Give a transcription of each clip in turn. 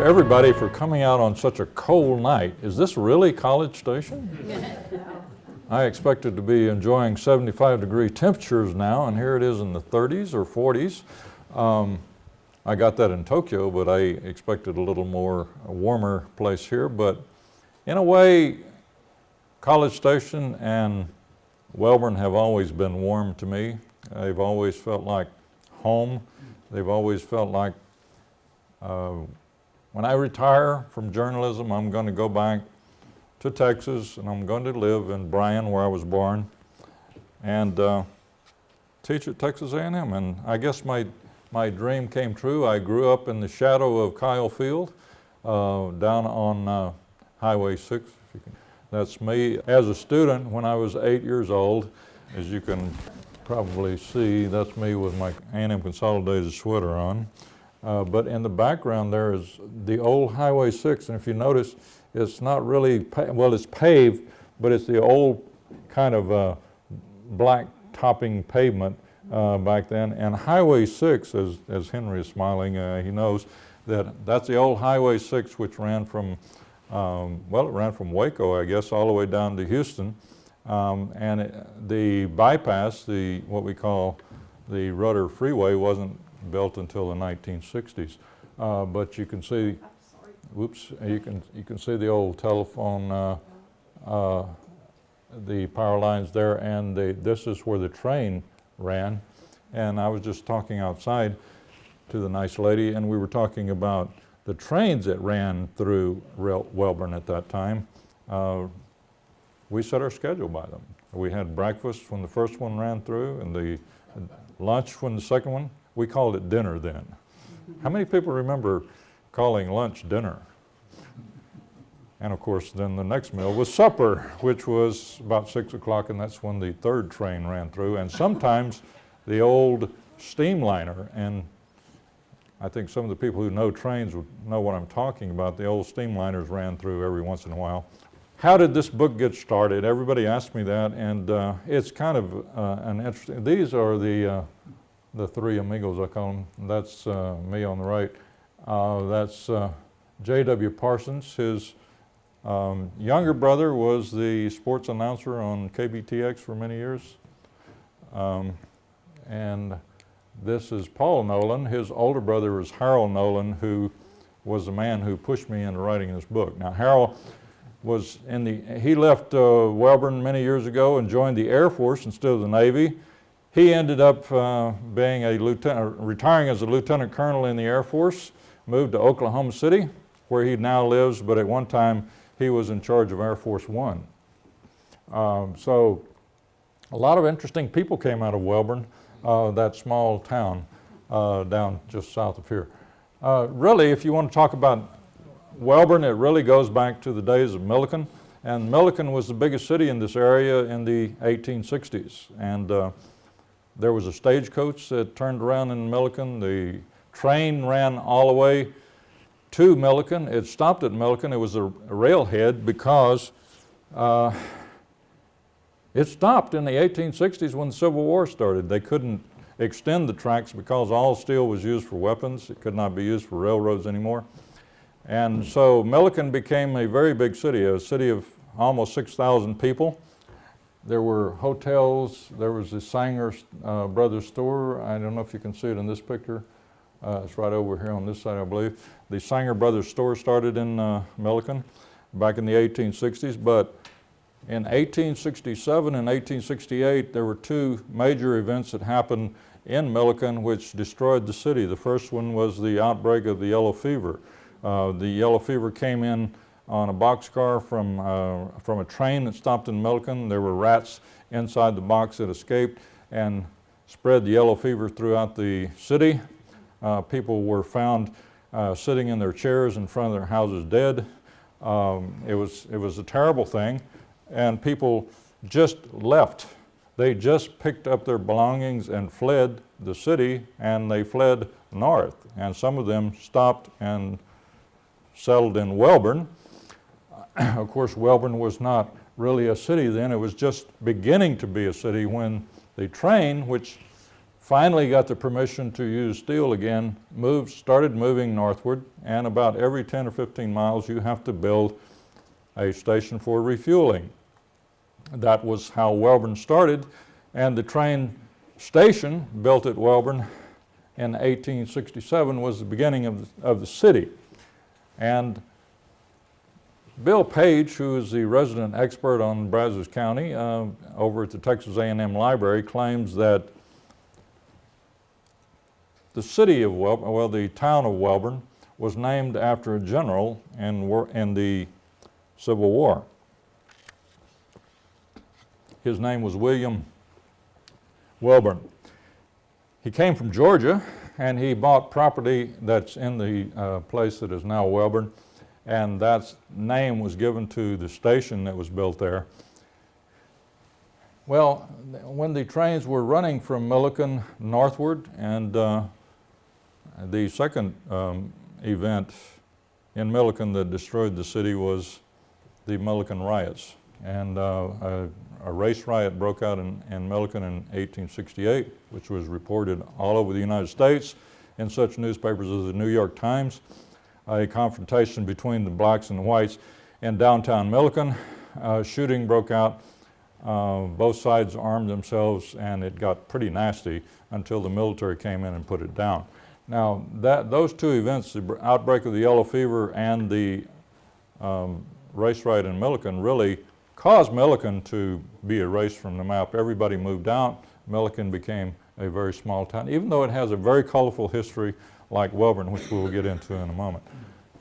everybody for coming out on such a cold night. Is this really College Station? I expected to be enjoying 75-degree temperatures now, and here it is in the 30s or 40s. I got that in Tokyo, but I expected a little more warmer place here. But in a way, College Station and Wellborn have always been warm to me. They've always felt like home. They've always felt like when I retire from journalism, I'm going to go back to Texas, and I'm going to live in Bryan, where I was born, and teach at Texas A&M. And I guess my dream came true. I grew up in the shadow of Kyle Field, down on Highway 6. That's me as a student when I was 8 years old. As you can probably see, that's me with my A&M Consolidated sweater on. But in the background there is the old Highway 6, and if you notice, it's not really, well, it's paved, but it's the old kind of black topping pavement back then. And Highway 6, as Henry is smiling, he knows that's the old Highway 6, which ran from, well, it ran from Waco, I guess, all the way down to Houston. The bypass, what we call the Reuter Freeway, wasn't built until the 1960s. But you can see, whoops, you can see the old telephone, the power lines there, and this is where the train ran. And I was just talking outside to the nice lady, and we were talking about the trains that ran through Wellborn at that time. We set our schedule by them. We had breakfast when the first one ran through, and the lunch when the second one. We called it dinner then. How many people remember calling lunch dinner? And of course, then the next meal was supper, which was about 6 o'clock, and that's when the third train ran through. And sometimes the old steamliner, and I think some of the people who know trains would know what I'm talking about. The old steamliners ran through every once in a while. How did this book get started? Everybody asked me that, and it's kind of an interesting, these are the Three Amigos, I call them. That's me on the right. That's J.W. Parsons. His younger brother was the sports announcer on KBTX for many years. And this is Paul Nolan. His older brother was Harold Nolan, who was the man who pushed me into writing this book. Now, Harold was he left Wellborn many years ago and joined the Air Force instead of the Navy. He ended up being a lieutenant, retiring as a lieutenant colonel in the Air Force, moved to Oklahoma City, where he now lives, but at one time he was in charge of Air Force One. So a lot of interesting people came out of Wellborn, that small town down just south of here. Really, if you want to talk about Wellborn, it really goes back to the days of Milliken. And Milliken was the biggest city in this area in the 1860s. And there was a stagecoach that turned around in Milliken. The train ran all the way to Milliken. It stopped at Milliken. It was a railhead because it stopped in the 1860s when the Civil War started. They couldn't extend the tracks because all steel was used for weapons. It could not be used for railroads anymore. And so Milliken became a very big city, a city of almost 6,000 people. There were hotels. There was the Sanger Brothers store. I don't know if you can see it in this picture. It's right over here on this side, I believe. The Sanger Brothers store started in Milliken back in the 1860s, but in 1867 and 1868, there were two major events that happened in Milliken which destroyed the city. The first one was the outbreak of the yellow fever. The yellow fever came in on a boxcar from a train that stopped in Milliken. There were rats inside the box that escaped and spread the yellow fever throughout the city. People were found sitting in their chairs in front of their houses dead. It was a terrible thing, and people just left. They just picked up their belongings and fled the city, and they fled north. And some of them stopped and settled in Wellborn. Of course, Wellborn was not really a city then. It was just beginning to be a city when the train, which finally got the permission to use steel again, started moving northward, and about every 10 or 15 miles you have to build a station for refueling. That was how Wellborn started, and the train station built at Wellborn in 1867 was the beginning of the city. And Bill Page, who is the resident expert on Brazos County over at the Texas A&M Library, claims that the city of Wellborn, well, the town of Wellborn, was named after a general in the Civil War. His name was William Wellborn. He came from Georgia, and he bought property that's in the place that is now Wellborn, and that name was given to the station that was built there. Well, when the trains were running from Milliken northward, and the second event in Milliken that destroyed the city was the Milliken riots. And a race riot broke out in Milliken in 1868, which was reported all over the United States in such newspapers as the New York Times. A confrontation between the blacks and the whites in downtown Milliken. Shooting broke out. Both sides armed themselves, and it got pretty nasty until the military came in and put it down. Now, those two events, the outbreak of the yellow fever and the race riot in Milliken, really caused Milliken to be erased from the map. Everybody moved out. Milliken became a very small town, even though it has a very colorful history like Wellborn, which we will get into in a moment.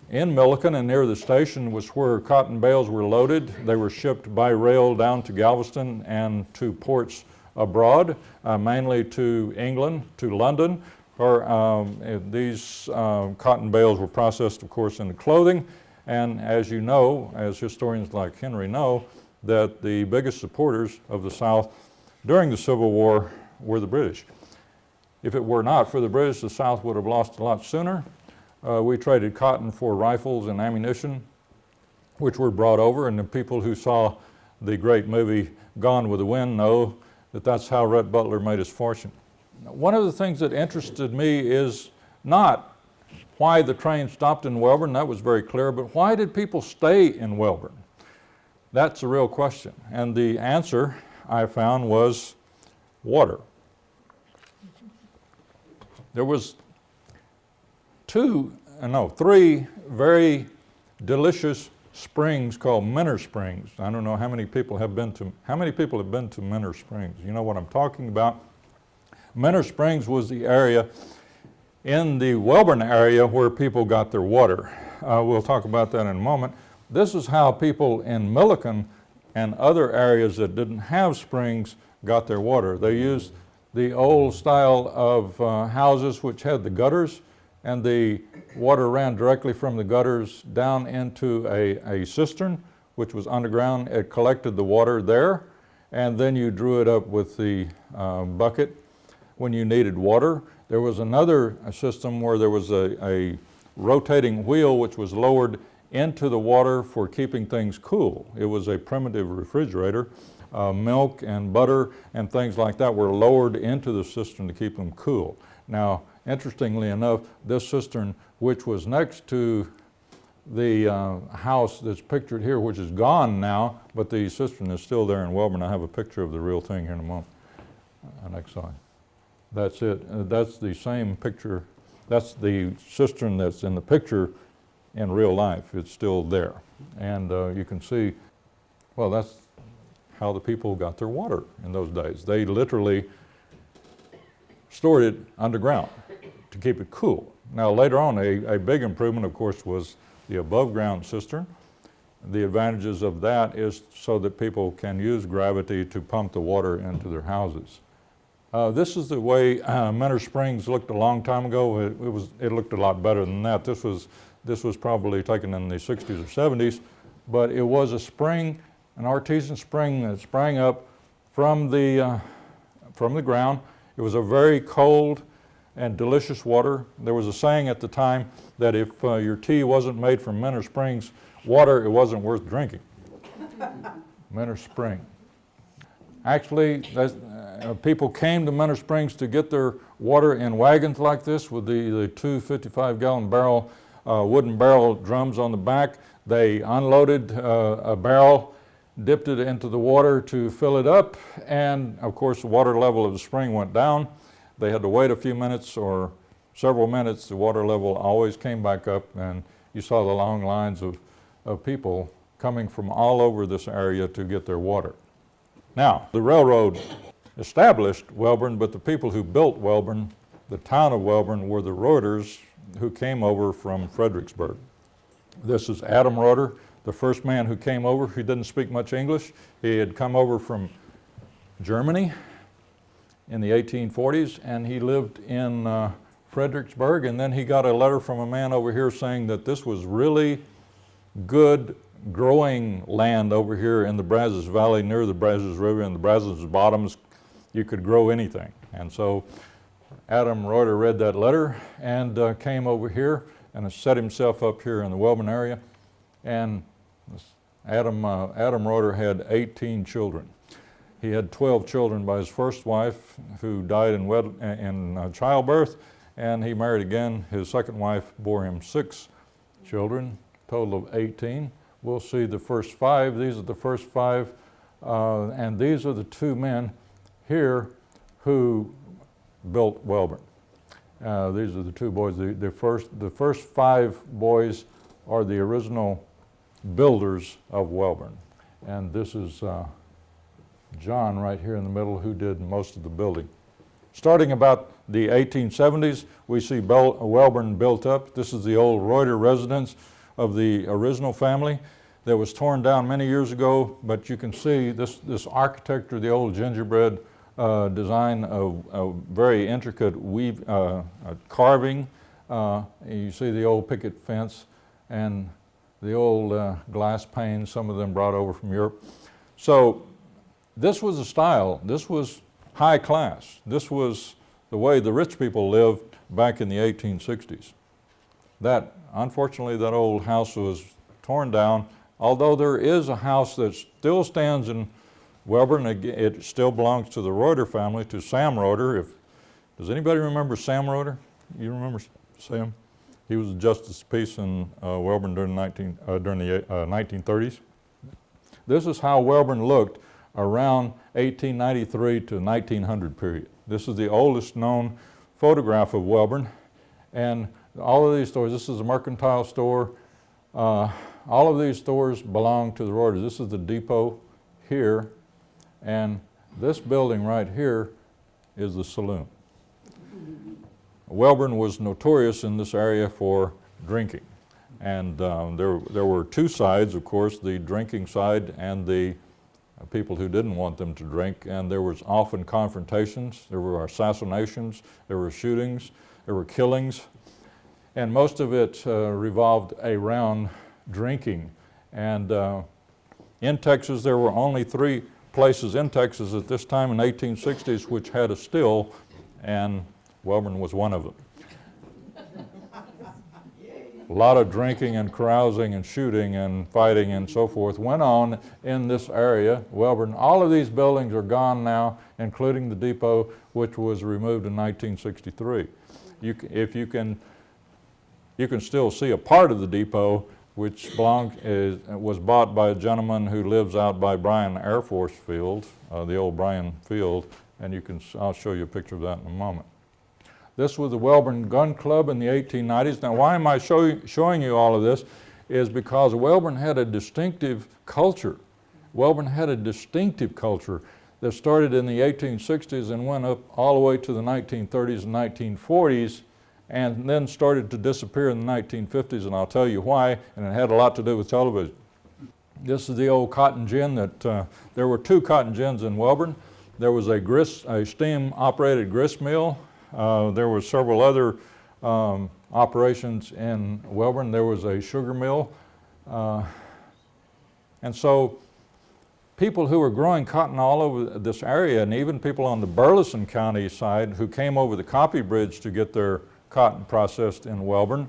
In Milliken and near the station was where cotton bales were loaded. They were shipped by rail down to Galveston and to ports abroad, mainly to England, to London. These cotton bales were processed, of course, into clothing. And as you know, as historians like Henry know, that the biggest supporters of the South during the Civil War were the British. If it were not for the British, the South would have lost a lot sooner. We traded cotton for rifles and ammunition, which were brought over, and the people who saw the great movie Gone with the Wind know that that's how Rhett Butler made his fortune. One of the things that interested me is not why the train stopped in Wellborn, that was very clear, but why did people stay in Wellborn? That's the real question. And the answer I found was water. There was three very delicious springs called Minar Springs. I don't know how many people have been to Minar Springs. You know what I'm talking about? Minar Springs was the area in the Wellborn area where people got their water. We'll talk about that in a moment. This is how people in Milliken and other areas that didn't have springs got their water. They used the old style of houses which had the gutters, and the water ran directly from the gutters down into a cistern, which was underground. It collected the water there, and then you drew it up with the bucket when you needed water. There was another system where there was a rotating wheel which was lowered into the water for keeping things cool. It was a primitive refrigerator. Milk and butter and things like that were lowered into the cistern to keep them cool. Now, interestingly enough, this cistern, which was next to the house that's pictured here, which is gone now, but the cistern is still there in Wellborn. I have a picture of the real thing here in a moment. Next slide. That's it. That's the same picture. That's the cistern that's in the picture in real life. It's still there. And you can see, well, that's how the people got their water in those days. They literally stored it underground to keep it cool. Now later on, a big improvement, of course, was the above ground cistern. The advantages of that is so that people can use gravity to pump the water into their houses. This is the way Minar Springs looked a long time ago. It looked a lot better than that. This was probably taken in the 60s or 70s, but it was a spring, an artesian spring that sprang up from the ground. It was a very cold and delicious water. There was a saying at the time that if your tea wasn't made from Minar Springs water, it wasn't worth drinking. Minar Spring. Actually, people came to Minar Springs to get their water in wagons like this with the two 55-gallon barrel, wooden barrel drums on the back. They unloaded a barrel, dipped it into the water to fill it up, and of course the water level of the spring went down. They had to wait a few minutes or several minutes. The water level always came back up, and you saw the long lines of people coming from all over this area to get their water. Now, the railroad established Wellborn, but the people who built Wellborn, the town of Wellborn, were the Reuters who came over from Fredericksburg. This is Adam Rotor, the first man who came over. He didn't speak much English. He had come over from Germany in the 1840s, and he lived in Fredericksburg, and then he got a letter from a man over here saying that this was really good growing land over here in the Brazos Valley near the Brazos River and the Brazos Bottoms. You could grow anything. And so Adam Reuter read that letter and came over here and set himself up here in the Wellborn area. And Adam Reuter had 18 children. He had 12 children by his first wife, who died in childbirth, and he married again. His second wife bore him 6 children, total of 18. We'll see the first 5. These are the first 5, and these are the 2 men here who built Wellborn. These are the 2 boys. The first 5 boys are the original builders of Wellborn, and this is John right here in the middle, who did most of the building. Starting about the 1870s, we see Wellborn built up. This is the old Reuter Residence of the original family that was torn down many years ago, but you can see this architecture, the old gingerbread design of very intricate carving. You see the old picket fence and the old glass panes, some of them brought over from Europe. So this was a style. This was high class. This was the way the rich people lived back in the 1860s. Unfortunately, that old house was torn down, although there is a house that still stands in Wellborn. It still belongs to the Reuter family, to Sam Rotor. Does anybody remember Sam Rotor? You remember Sam? He was a justice of peace in Wellborn during the 1930s. This is how Wellborn looked around 1893 to 1900 period. This is the oldest known photograph of Wellborn, and all of these stores, this is a mercantile store. All of these stores belong to the Reuters. This is the depot here, and this building right here is the saloon. Wellborn was notorious in this area for drinking, and there were 2 sides, of course, the drinking side and the people who didn't want them to drink, and there was often confrontations, there were assassinations, there were shootings, there were killings, and most of it revolved around drinking. And in Texas, there were only 3 places in Texas at this time in the 1860s which had a still, and Wellborn was one of them. A lot of drinking and carousing and shooting and fighting and so forth went on in this area, Wellborn. All of these buildings are gone now, including the depot, which was removed in 1963. You can still see a part of the depot, which was bought by a gentleman who lives out by Bryan Air Force Field, the old Bryan Field, and I'll show you a picture of that in a moment. This was the Wellborn Gun Club in the 1890s. Now, why am I showing you all of this? Is because Wellborn had a distinctive culture. Wellborn had a distinctive culture that started in the 1860s and went up all the way to the 1930s and 1940s, and then started to disappear in the 1950s, and I'll tell you why, and it had a lot to do with television. This is the old cotton gin that, there were 2 cotton gins in Wellborn. There was a steam-operated grist mill. There were several other operations in Wellborn. There was a sugar mill. And so people who were growing cotton all over this area, and even people on the Burleson County side who came over the Copy Bridge to get their cotton processed in Wellborn,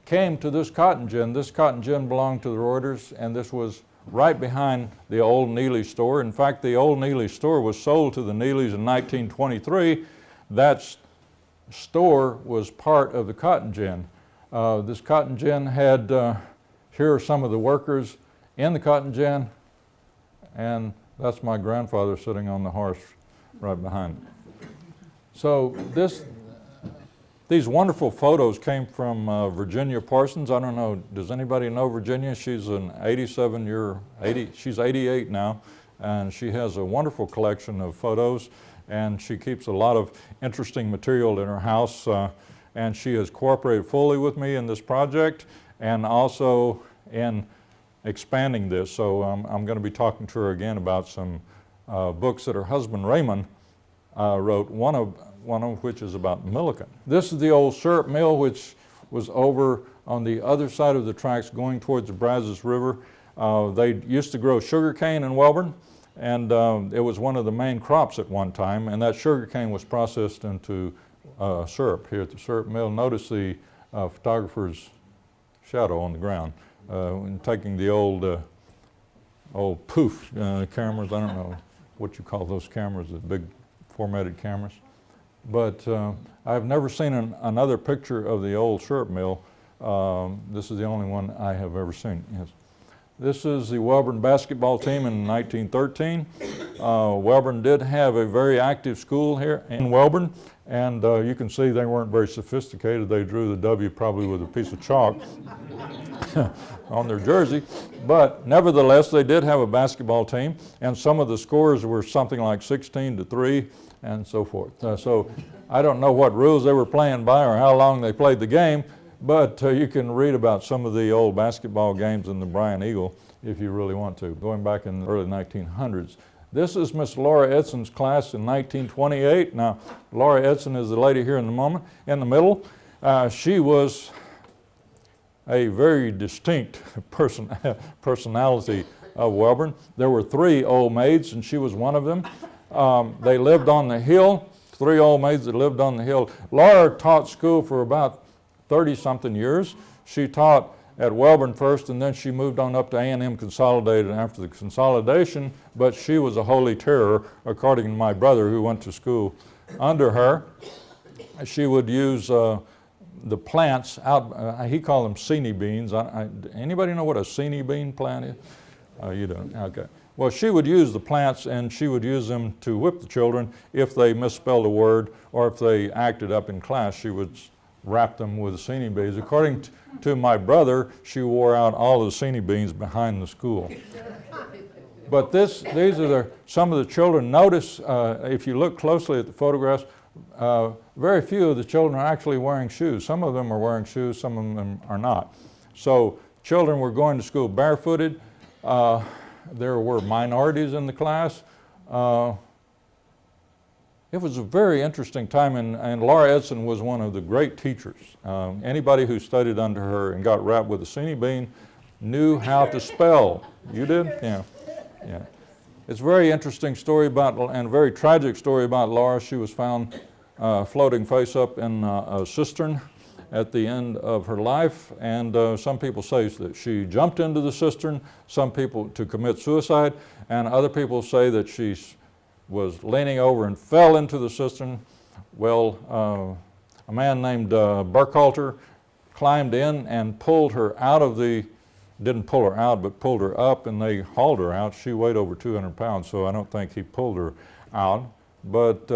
came to this cotton gin. This cotton gin belonged to the Reuters, and this was right behind the old Neelys Store. In fact, the old Neelys Store was sold to the Neelys in 1923. That store was part of the cotton gin. This cotton gin had, here are some of the workers in the cotton gin, and that's my grandfather sitting on the horse right behind. So these wonderful photos came from Virginia Parsons. I don't know, does anybody know Virginia? She's an she's 88 now, and she has a wonderful collection of photos, and she keeps a lot of interesting material in her house, and she has cooperated fully with me in this project and also in expanding this. So I'm going to be talking to her again about some books that her husband Raymond wrote, one of which is about Milliken. This is the old syrup mill, which was over on the other side of the tracks going towards the Brazos River. They used to grow sugar cane in Wellborn, and it was one of the main crops at one time, and that sugar cane was processed into syrup here at the syrup mill. Notice the photographer's shadow on the ground. When taking the old poof cameras, I don't know what you call those cameras, the big formatted cameras. But I've never seen another picture of the old syrup mill. This is the only one I have ever seen. Yes. This is the Wellborn basketball team in 1913. Wellborn did have a very active school here in Wellborn, and you can see they weren't very sophisticated. They drew the W probably with a piece of chalk on their jersey, but nevertheless they did have a basketball team, and some of the scores were something like 16-3 and so forth. So I don't know what rules they were playing by or how long they played the game, but you can read about some of the old basketball games in the Bryan Eagle if you really want to, going back in the early 1900s. This is Miss Laura Edson's class in 1928. Now, Laura Edson is the lady here in the middle. She was a very distinct personality of Wellborn. There were 3 old maids, and she was one of them. They lived on the hill, 3 old maids that lived on the hill. Laura taught school for about 30-something years. She taught at Wellborn first, and then she moved on up to A&M Consolidated after the consolidation, but she was a holy terror, according to my brother who went to school under her. She would use the plants out, he called them seene beans. Anybody know what a seene bean plant is? You don't, okay. Well, she would use the plants, and she would use them to whip the children if they misspelled a word or if they acted up in class. She would wrap them with the seene beans. According to my brother, she wore out all of the seene beans behind the school. But these are some of the children. Notice, if you look closely at the photographs, very few of the children are actually wearing shoes. Some of them are wearing shoes, some of them are not. So children were going to school barefooted. There were minorities in the class. It was a very interesting time, and Laura Edson was one of the great teachers. Anybody who studied under her and got wrapped with a seene bean knew how to spell. You did? Yeah. Yeah. It's a very interesting story about, and a very tragic story about Laura. She was found floating face up in a cistern at the end of her life, and some people say that she jumped into the cistern, some people to commit suicide, and other people say that she was leaning over and fell into the cistern. Well, a man named Burkhalter climbed in and pulled her out of the, didn't pull her out, but pulled her up, and they hauled her out. She weighed over 200 pounds, so I don't think he pulled her out. But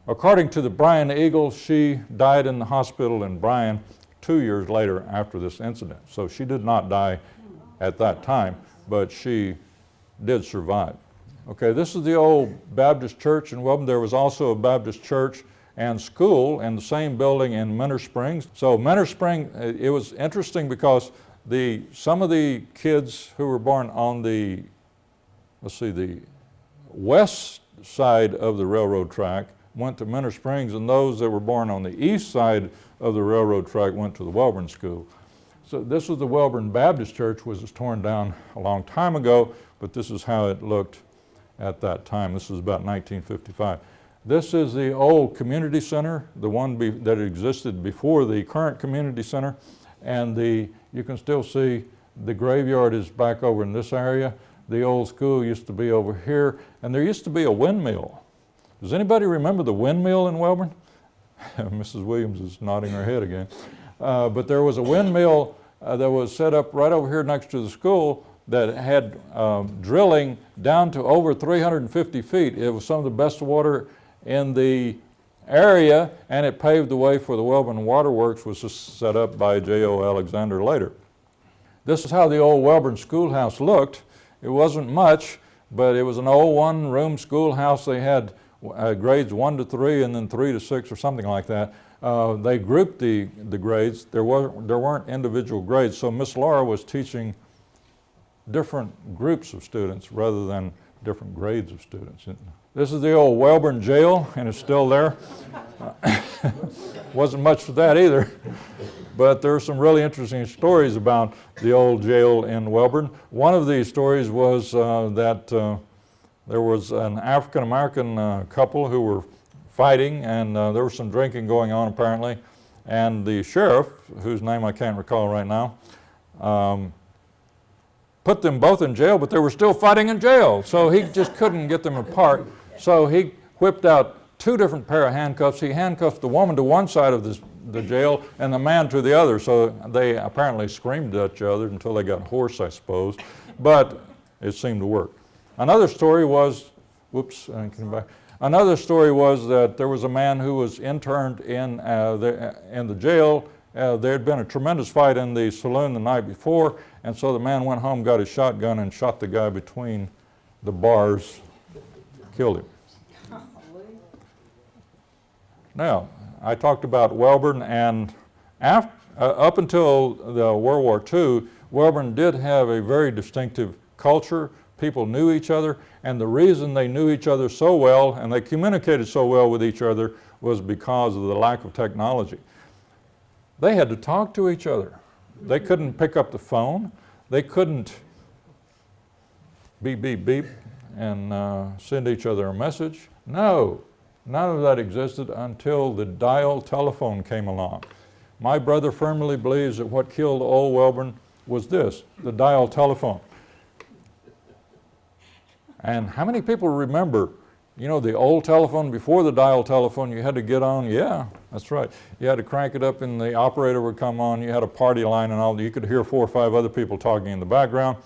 according to the Bryan Eagle, she died in the hospital in Bryan 2 years later after this incident. So she did not die at that time, but she did survive. Okay, this is the old Baptist church in Wellborn. There was also a Baptist church and school in the same building in Minar Springs. So Minar Springs, it was interesting because some of the kids who were born on the, the west side of the railroad track went to Minar Springs, and those that were born on the east side of the railroad track went to the Wellborn School. So this was the Wellborn Baptist Church, which was torn down a long time ago, but this is how it looked at that time. This is about 1955. This is the old community center, the one that existed before the current community center, and you can still see The graveyard is back over in this area. The old school used to be over here, and there used to be a windmill. Does anybody remember the windmill in Wellborn? Mrs. Williams is nodding her head again. But there was a windmill that was set up right over here next to the school that had drilling down to over 350 feet. It was some of the best water in the area, and it paved the way for the Wellborn Waterworks, which was set up by J.O. Alexander later. This is how the old Wellborn Schoolhouse looked. It wasn't much, but it was an old one-room schoolhouse. They had grades 1 to 3 and then 3 to 6 or something like that. They grouped the grades. There weren't individual grades, so Miss Laura was teaching different groups of students rather than different grades of students. This is the old Wellborn Jail, and it's still there. Wasn't much for that either. But there are some really interesting stories about the old jail in Wellborn. One of these stories was that there was an African-American couple who were fighting, and there was some drinking going on apparently. And the sheriff, whose name I can't recall right now, put them both in jail, but they were still fighting in jail. So he just couldn't get them apart. So he whipped out 2 different pair of handcuffs. He handcuffed the woman to one side of the jail and the man to the other. So they apparently screamed at each other until they got hoarse, I suppose. But it seemed to work. Another story was, another story was that there was a man who was interned in the jail. There had been a tremendous fight in the saloon the night before, and so the man went home, got his shotgun, and shot the guy between the bars, killed him. Now, I talked about Wellborn, and up until the World War II, Wellborn did have a very distinctive culture. People knew each other, and the reason they knew each other so well and they communicated so well with each other was because of the lack of technology. They had to talk to each other. They couldn't pick up the phone. They couldn't beep, beep, beep and send each other a message. No, none of that existed until the dial telephone came along. My brother firmly believes that what killed old Wellborn was this, the dial telephone. And how many people remember, you know, the old telephone before the dial telephone you had to get on? Yeah, that's right. You had to crank it up and the operator would come on. You had a party line and all. You could hear 4 or 5 other people talking in the background.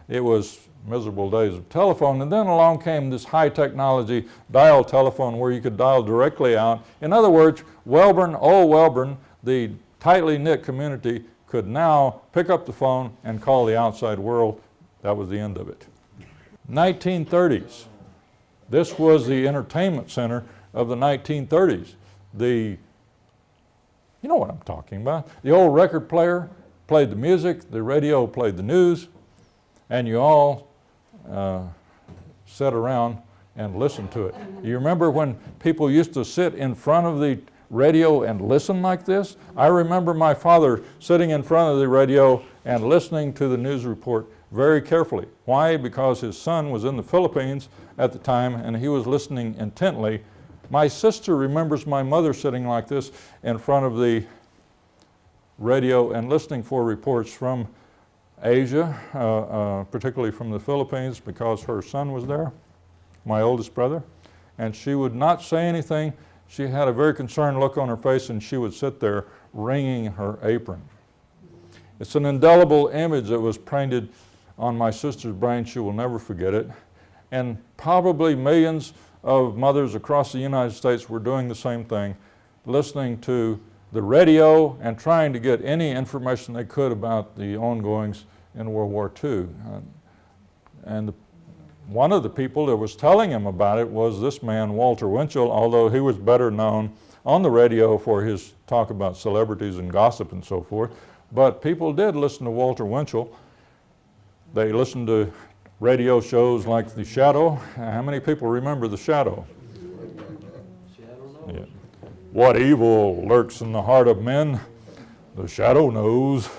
It was miserable days of telephone. And then along came this high technology dial telephone where you could dial directly out. In other words, Wellborn, old Wellborn, the tightly knit community could now pick up the phone and call the outside world. That was the end of it. 1930s. This was the entertainment center of the 1930s. You know what I'm talking about. The old record player played the music, the radio played the news, and you all sat around and listened to it. You remember when people used to sit in front of the radio and listen like this? I remember my father sitting in front of the radio and listening to the news report very carefully. Why? Because his son was in the Philippines at the time and he was listening intently. My sister remembers my mother sitting like this in front of the radio and listening for reports from Asia, particularly from the Philippines, because her son was there, my oldest brother, and she would not say anything. She had a very concerned look on her face and she would sit there wringing her apron. It's an indelible image that was painted on my sister's brain. She will never forget it. And probably millions of mothers across the United States were doing the same thing, listening to the radio and trying to get any information they could about the ongoings in World War II. One of the people that was telling him about it was this man, Walter Winchell, although he was better known on the radio for his talk about celebrities and gossip and so forth. But people did listen to Walter Winchell. They listened to radio shows like The Shadow. How many people remember The Shadow? Yeah. What evil lurks in the heart of men, the shadow knows.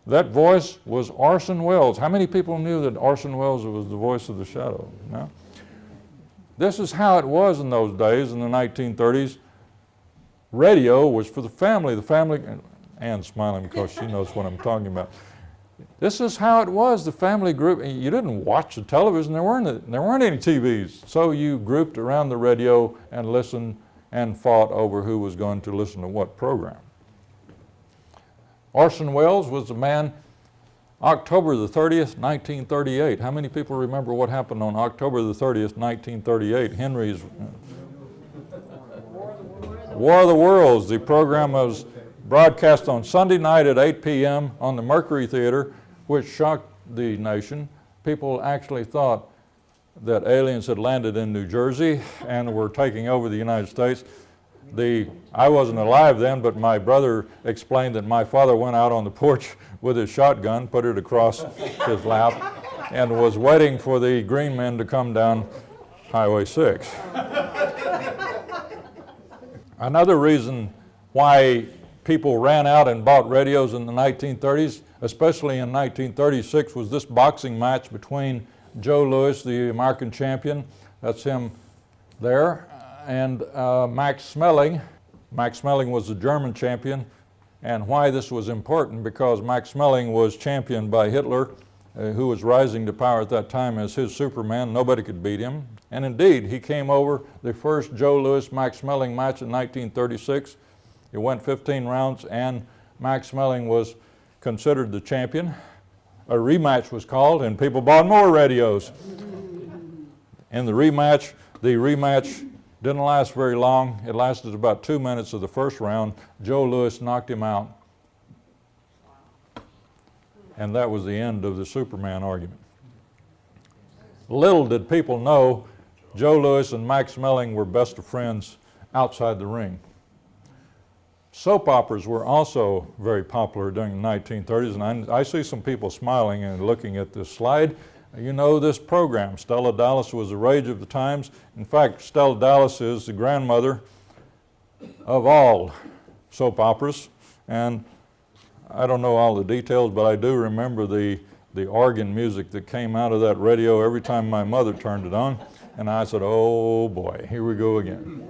That voice was Orson Welles. How many people knew that Orson Welles was the voice of the shadow? No? This is how it was in those days, in the 1930s. Radio was for the family. The family, Ann's smiling because she knows what I'm talking about. This is how it was, the family group. You didn't watch the television, there weren't any TVs. So you grouped around the radio and listened and fought over who was going to listen to what program. Orson Welles was the man, October the 30th, 1938. How many people remember what happened on October the 30th, 1938? Henry's War of the Worlds. The program was broadcast on Sunday night at 8 p.m. on the Mercury Theater, which shocked the nation. People actually thought that aliens had landed in New Jersey and were taking over the United States. I wasn't alive then, but my brother explained that my father went out on the porch with his shotgun, put it across his lap, and was waiting for the green men to come down Highway 6. Another reason why people ran out and bought radios in the 1930s, especially in 1936, was this boxing match between Joe Louis, the American champion, that's him there, and Max Schmeling. Max Schmeling was the German champion, and why this was important, because Max Schmeling was championed by Hitler, who was rising to power at that time as his Superman. Nobody could beat him. And indeed, he came over the first Joe Louis-Max Schmeling match in 1936. It went 15 rounds, and Max Schmeling was considered the champion. A rematch was called, and people bought more radios. In the rematch didn't last very long. It lasted about 2 minutes of the first round. Joe Louis knocked him out. And that was the end of the Superman argument. Little did people know Joe Louis and Max Schmeling were best of friends outside the ring. Soap operas were also very popular during the 1930s, and I see some people smiling and looking at this slide. You know this program. Stella Dallas was the rage of the times. In fact, Stella Dallas is the grandmother of all soap operas, and I don't know all the details, but I do remember the organ music that came out of that radio every time my mother turned it on, and I said, oh boy, here we go again.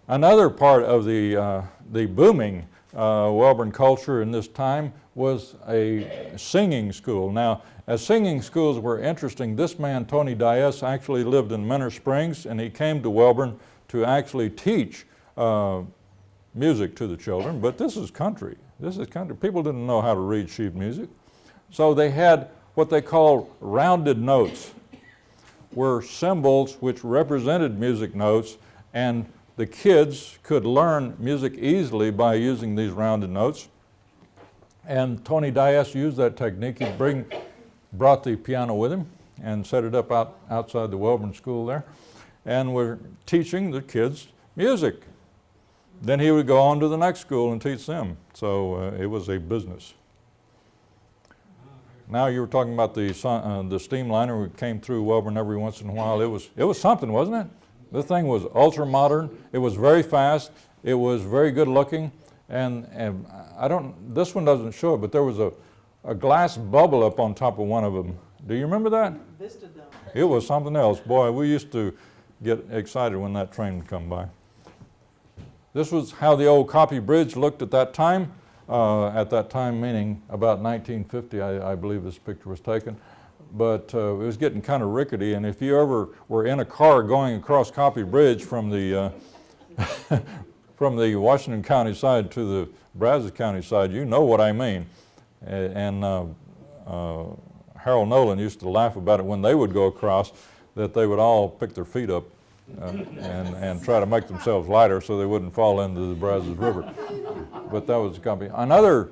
Another part of the booming Wellborn culture in this time was a singing school. Now, as singing schools were interesting, this man, Tony Diaz, actually lived in Minar Springs, and he came to Wellborn to actually teach music to the children, but this is country. This is country. People didn't know how to read sheet music. So they had what they call rounded notes, were symbols which represented music notes, and the kids could learn music easily by using these rounded notes. And Tony Diaz used that technique. He brought the piano with him and set it up outside the Wellborn School there, and were teaching the kids music. Then he would go on to the next school and teach them. So it was a business. Now you were talking about the steamliner that came through Wellborn every once in a while. It was something, wasn't it? This thing was ultra modern. It was very fast. It was very good looking. And this one doesn't show it, but there was a glass bubble up on top of one of them. Do you remember that? It was something else. Boy, we used to get excited when that train would come by. This was how the old Copy Bridge looked at that time. At that time, meaning about 1950, I believe this picture was taken. But it was getting kind of rickety, and if you ever were in a car going across Copy Bridge from the from the Washington County side to the Brazos County side, you know what I mean. And Harold Nolan used to laugh about it when they would go across, that they would all pick their feet up and try to make themselves lighter so they wouldn't fall into the Brazos River. But that was Copy. Another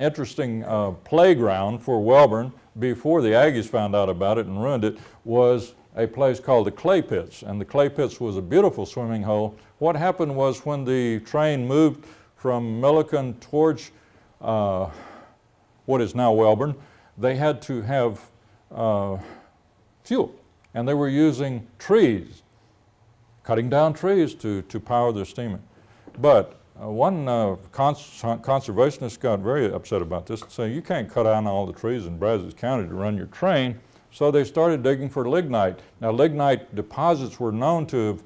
interesting playground for Wellborn, before the Aggies found out about it and ruined it, was a place called the Clay Pits. And the Clay Pits was a beautiful swimming hole. What happened was when the train moved from Milliken towards what is now Wellborn, they had to have fuel. And they were using trees, cutting down trees to power their steamer. But one conservationist got very upset about this and said, you can't cut down all the trees in Brazos County to run your train. So they started digging for lignite. Now, lignite deposits were known to have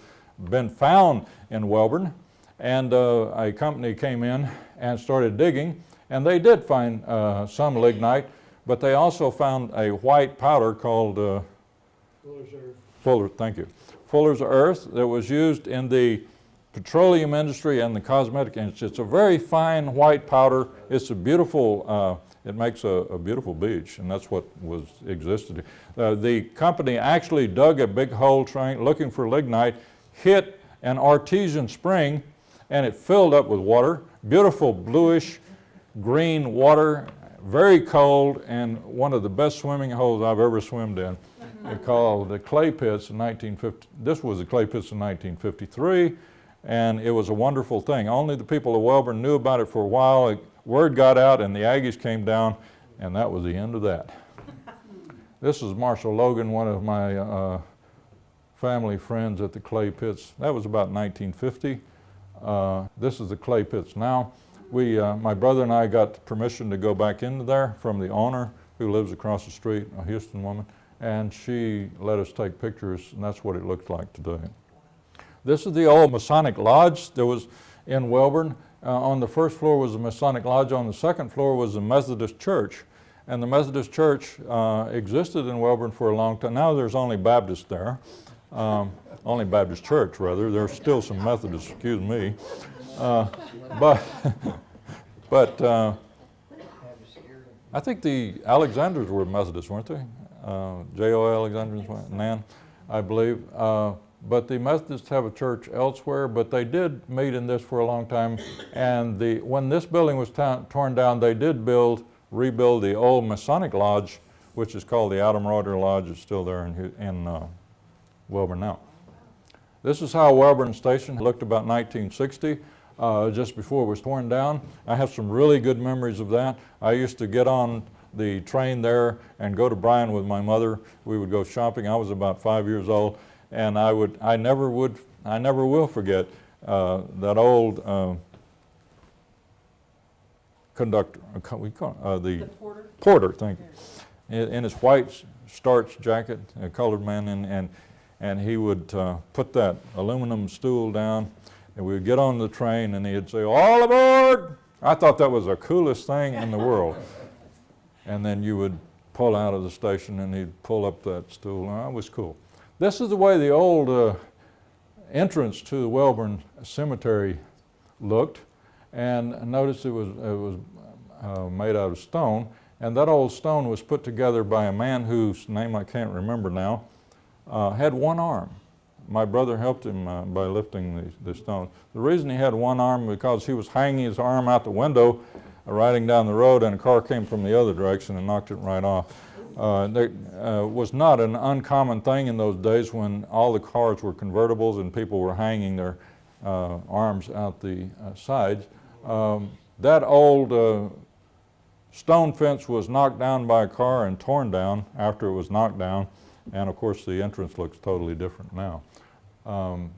been found in Wellborn, And a company came in and started digging, and they did find some lignite, but they also found a white powder called Fuller's earth that was used in the petroleum industry and the cosmetic industry. It's a very fine white powder. It's a beautiful, it makes a beautiful beach, and that's what existed. The company actually dug a big hole looking for lignite, hit an artesian spring, and it filled up with water. Beautiful bluish green water, very cold, and one of the best swimming holes I've ever swum in. They called the clay pits in 1950. This was the clay pits in 1953, and it was a wonderful thing. Only the people of Wellborn knew about it for a while. Word got out, and the Aggies came down, and that was the end of that. This is Marshall Logan, one of my family friends at the clay pits. That was about 1950. This is the clay pits now. My brother and I got permission to go back into there from the owner, who lives across the street, a Houston woman, and she let us take pictures, and that's what it looked like today. This is the old Masonic Lodge that was in Wellborn. On the first floor was the Masonic Lodge. On the second floor was the Methodist Church, and the Methodist Church existed in Wellborn for a long time. Now there's only Baptists there. Only Baptist Church, rather. There's still some Methodists, excuse me. But I think the Alexanders were Methodists, weren't they? J.O. Alexanders, Nan, I believe. But the Methodists have a church elsewhere, but they did meet in this for a long time. And when this building was torn down, they did rebuild the old Masonic Lodge, which is called the Reuter Lodge. It's still there in Wellborn now. This is how Wellborn Station looked about 1960, just before it was torn down. I have some really good memories of that. I used to get on the train there and go to Bryan with my mother. We would go shopping. I was about 5 years old, and I never will forget that old conductor. We call the porter. Porter, thank you. In his white starch jacket, a colored man, and he would put that aluminum stool down, and we would get on the train, and he'd say, "All aboard!" I thought that was the coolest thing in the world. And then you would pull out of the station, and he'd pull up that stool. That was cool. This is the way the old entrance to the Wellborn Cemetery looked, and notice it was made out of stone, and that old stone was put together by a man whose name I can't remember now. Had one arm. My brother helped him by lifting the stone. The reason he had one arm was because he was hanging his arm out the window riding down the road, and a car came from the other direction and knocked it right off. That was not an uncommon thing in those days when all the cars were convertibles and people were hanging their arms out the sides. That old stone fence was knocked down by a car and torn down after it was knocked down. And of course the entrance looks totally different now.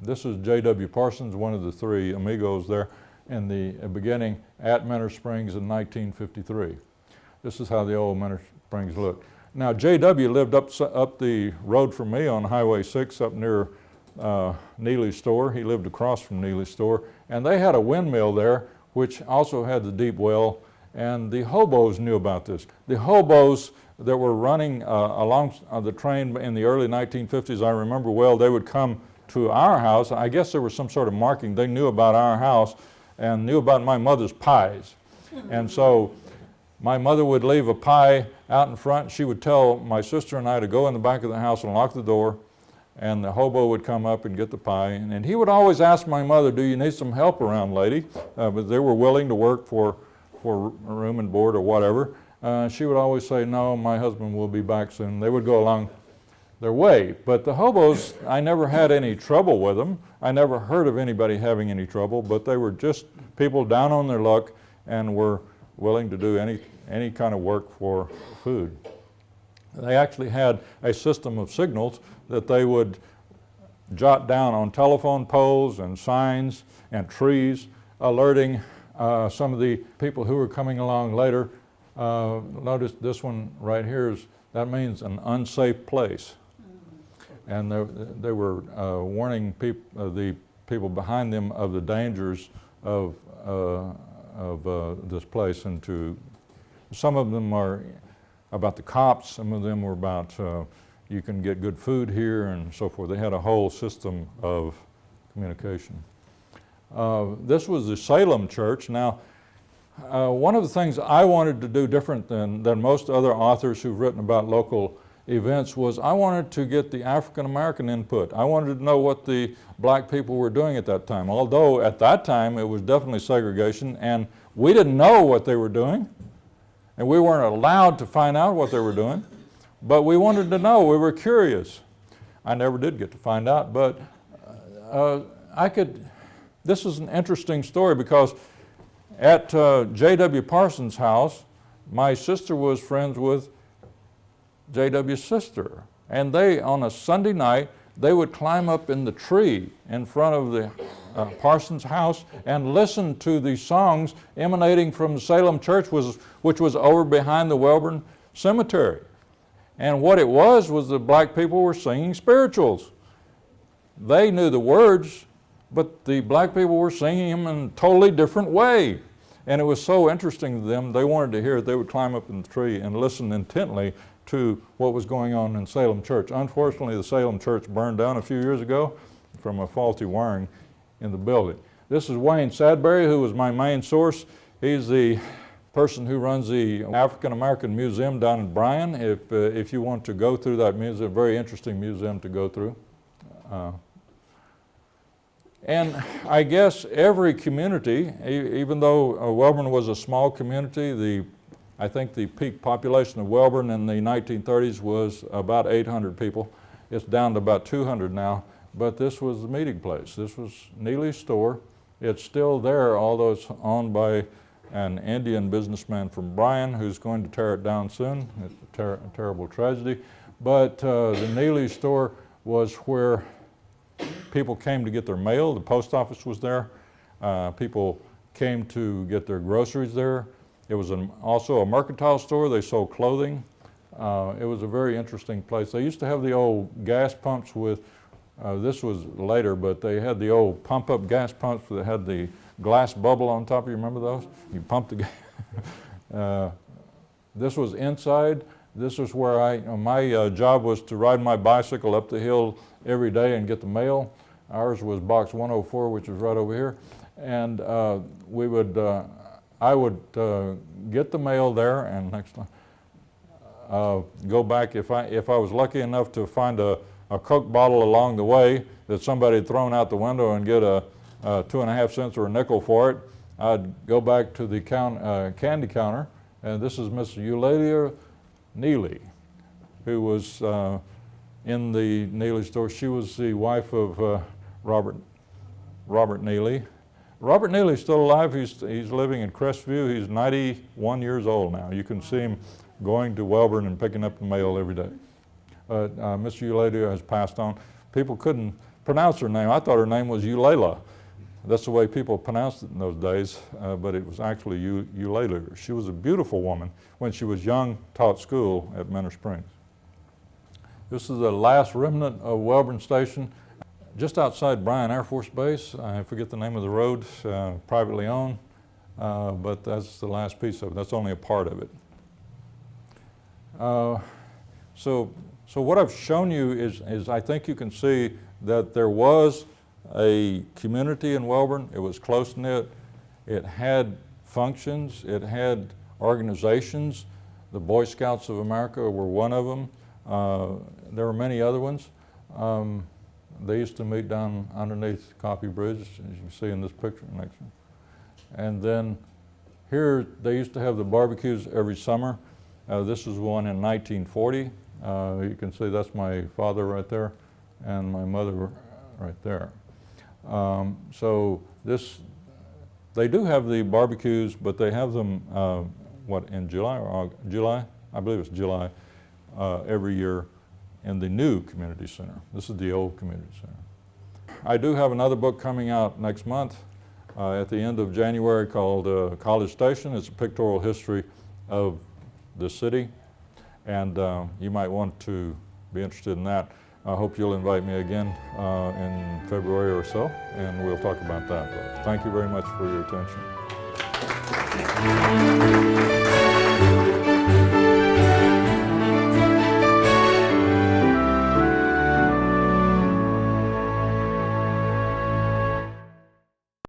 This is J.W. Parsons, one of the Three Amigos there in the beginning at Minar Springs in 1953. This is how the old Minar Springs looked. Now J.W. lived up the road from me on Highway 6 up near Neelys Store. He lived across from Neelys Store, and they had a windmill there which also had the deep well, and the hobos knew about this. The hobos that were running along the train in the early 1950s, I remember well, they would come to our house. I guess there was some sort of marking. They knew about our house and knew about my mother's pies. And so my mother would leave a pie out in front. She would tell my sister and I to go in the back of the house and lock the door, and the hobo would come up and get the pie. And he would always ask my mother, "Do you need some help around, lady?" But they were willing to work for room and board or whatever. She would always say, "No, my husband will be back soon." They would go along their way. But the hobos, I never had any trouble with them. I never heard of anybody having any trouble, but they were just people down on their luck and were willing to do any kind of work for food. They actually had a system of signals that they would jot down on telephone poles and signs and trees, alerting some of the people who were coming along later. Notice this one right here that means an unsafe place. And they were warning the people behind them of the dangers of this place, and some of them are about the cops, some of them were about you can get good food here and so forth. They had a whole system of communication. This was the Salem Church. Now, one of the things I wanted to do different than most other authors who've written about local events was I wanted to get the African American input. I wanted to know what the black people were doing at that time. Although at that time it was definitely segregation and we didn't know what they were doing and we weren't allowed to find out what they were doing, but we wanted to know, we were curious. I never did get to find out, but this is an interesting story because at J.W. Parsons' house, my sister was friends with J.W.'s sister. And they, on a Sunday night, they would climb up in the tree in front of the Parsons' house and listen to the songs emanating from the Salem Church, which was over behind the Wellborn Cemetery. And what it was the black people were singing spirituals. They knew the words, but the black people were singing them in a totally different way. And it was so interesting to them, they wanted to hear it. They would climb up in the tree and listen intently to what was going on in Salem Church. Unfortunately, the Salem Church burned down a few years ago from a faulty wiring in the building. This is Wayne Sadbury, who was my main source. He's the person who runs the African American Museum down in Bryan. If you want to go through that museum, very interesting museum to go through. And I guess every community, even though Wellborn was a small community, I think the peak population of Wellborn in the 1930s was about 800 people. It's down to about 200 now, but this was the meeting place. This was Neelys Store. It's still there, although it's owned by an Indian businessman from Bryan who's going to tear it down soon. It's a terrible tragedy. But the Neelys Store was where people came to get their mail. The post office was there. People came to get their groceries there. It was also a mercantile store. They sold clothing. It was a very interesting place. They used to have the old gas pumps with, this was later, but they had the old pump-up gas pumps that had the glass bubble on top. You remember those? You pump the gas. This was inside. This is where my job was to ride my bicycle up the hill every day and get the mail. Ours was box 104, which was right over here. And I would get the mail there, and next time go back. If I was lucky enough to find a Coke bottle along the way that somebody had thrown out the window and get a 2.5 cents or a nickel for it, I'd go back to the candy counter, and this is Miss Later Neely, who was in the Neely Store. She was the wife of Robert Neely. Robert Neely's still alive. He's living in Crestview. He's 91 years old now. You can see him going to Wellborn and picking up the mail every day. Miss Eulalia has passed on. People couldn't pronounce her name. I thought her name was Eulalia. That's the way people pronounced it in those days, but it was actually Eulalia. She was a beautiful woman. When she was young, taught school at Minar Springs. This is the last remnant of Wellborn Station, just outside Bryan Air Force Base. I forget the name of the road, privately owned, but that's the last piece of it. That's only a part of it. So what I've shown you is I think you can see that there was a community in Wellborn. It was close-knit. It had functions. It had organizations. The Boy Scouts of America were one of them. There were many other ones. They used to meet down underneath Coffee Bridge, as you can see in this picture next one. And then here they used to have the barbecues every summer. This is one in 1940. You can see that's my father right there and my mother right there. So they do have the barbecues, but they have them, in July or August? July? I believe it's July, every year in the new community center. This is the old community center. I do have another book coming out next month at the end of January called College Station. It's a pictorial history of the city, and you might want to be interested in that. I hope you'll invite me again in February or so, and we'll talk about that. But thank you very much for your attention.